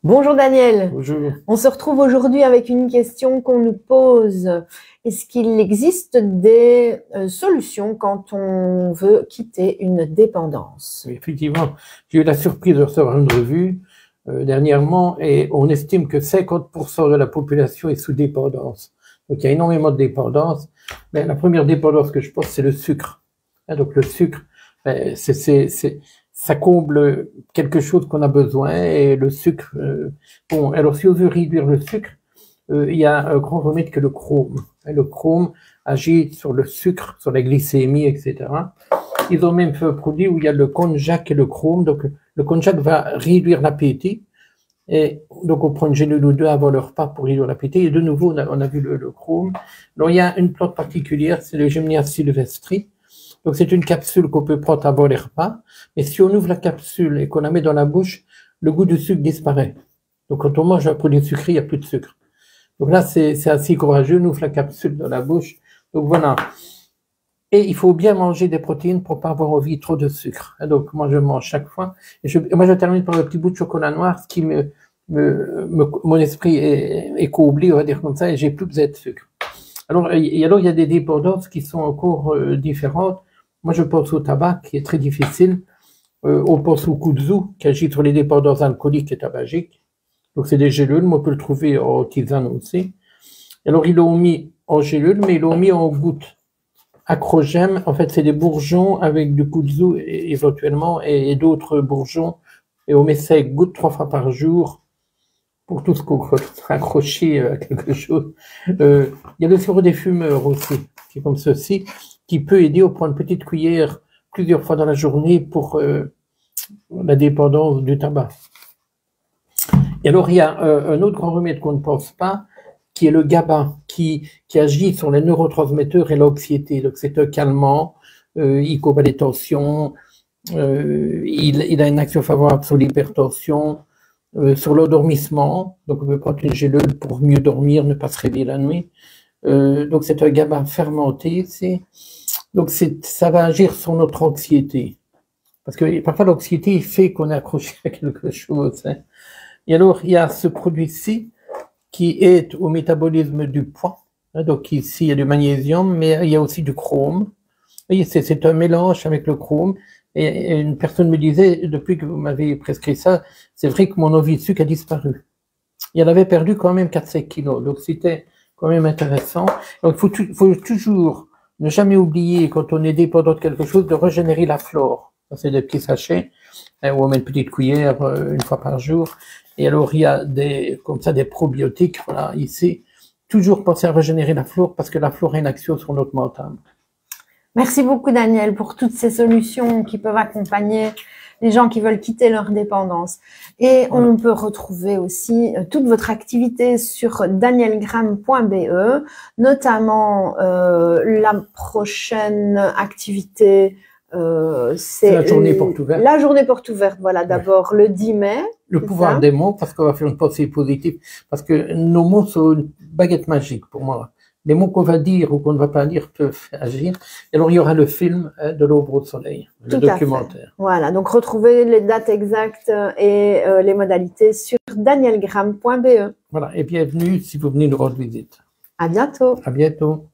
Bonjour Daniel, Bonjour. on se retrouve aujourd'hui avec une question qu'on nous pose. Est-ce qu'il existe des solutions quand on veut quitter une dépendance? Oui, effectivement, j'ai eu la surprise de recevoir une revue dernièrement et on estime que 50% de la population est sous dépendance. Donc il y a énormément de dépendance. Mais la première dépendance que je pense, c'est le sucre. Donc le sucre, ben, ça comble quelque chose qu'on a besoin et le sucre. Bon, alors si on veut réduire le sucre, il y a un grand remède que le chrome. Le chrome agit sur le sucre, sur la glycémie, etc. Ils ont même fait un produit où il y a le konjac et le chrome. Donc, le konjac va réduire l'appétit. Et donc, on prend une gélule ou deux avant le repas pour réduire l'appétit. Et de nouveau, on a vu le chrome. Alors, il y a une plante particulière, c'est le Gymnea sylvestri. Donc, c'est une capsule qu'on peut prendre avant les repas. Et si on ouvre la capsule et qu'on la met dans la bouche, le goût du sucre disparaît. Donc, quand on mange un produit sucré, il n'y a plus de sucre. Donc là, c'est assez courageux. On ouvre la capsule dans la bouche. Donc, voilà. Et il faut bien manger des protéines pour pas avoir envie trop de sucre. Donc, moi, je mange chaque fois. Moi, je termine par le petit bout de chocolat noir, ce qui mon esprit est comblé, on va dire comme ça, et j'ai plus besoin de sucre. Alors, il y a des dépendances qui sont encore différentes. Moi, je pense au tabac, qui est très difficile. On pense au kudzu, qui agit sur les dépendances alcooliques et tabagiques. Donc, c'est des gélules, mais on peut le trouver en tisane aussi. Alors, ils l'ont mis en gélule, mais ils l'ont mis en gouttes. Acrogène, en fait, c'est des bourgeons avec du kudzu éventuellement et d'autres bourgeons. Et on met ça avec gouttes 3 fois par jour pour tout ce qu'on accroché à quelque chose. Il y a le sirop des fumeurs aussi, qui est comme ceci, qui peut aider. On prend une petite cuillère plusieurs fois dans la journée pour la dépendance du tabac. Et alors, il y a un autre grand remède qu'on ne pense pas, qui est le GABA, qui agit sur les neurotransmetteurs et l'anxiété. Donc, c'est un calmant, il combat les tensions, il a une action favorable sur l'hypertension, sur l'endormissement. Donc, on peut prendre une gélule pour mieux dormir, ne pas se réveiller la nuit. Donc, c'est un GABA fermenté. Donc, ça va agir sur notre anxiété. Parce que parfois, l'anxiété fait qu'on est accroché à quelque chose. Hein. Et alors, il y a ce produit-ci qui est au métabolisme du poids. Donc ici, il y a du magnésium, mais il y a aussi du chrome. Et c'est un mélange avec le chrome. Et une personne me disait, depuis que vous m'avez prescrit ça, c'est vrai que mon envie de sucre a disparu. Il en avait perdu quand même 4-5 kilos. Donc c'était quand même intéressant. Donc il faut toujours ne jamais oublier, quand on est dépendant de quelque chose, de régénérer la flore. C'est des petits sachets, où on met une petite cuillère une fois par jour. Et alors, il y a comme ça, des probiotiques, voilà, ici. Toujours penser à régénérer la flore parce que la flore a une action sur notre mental. Merci beaucoup Daniel pour toutes ces solutions qui peuvent accompagner les gens qui veulent quitter leur dépendance. Et on peut retrouver aussi toute votre activité sur danielgram.be, notamment la prochaine activité, c'est la journée porte ouverte. La journée porte ouverte, voilà, d'abord le 10 mai. Le pouvoir des mots, parce qu'on va faire une pensée positive, parce que nos mots sont une baguette magique pour moi. Les mots qu'on va dire ou qu'on ne va pas dire peuvent agir. Et alors, il y aura le film de l'Aube au soleil, le documentaire. Voilà, donc retrouvez les dates exactes et les modalités sur danielgram.be. Voilà, et bienvenue si vous venez nous rendre visite. À bientôt. À bientôt.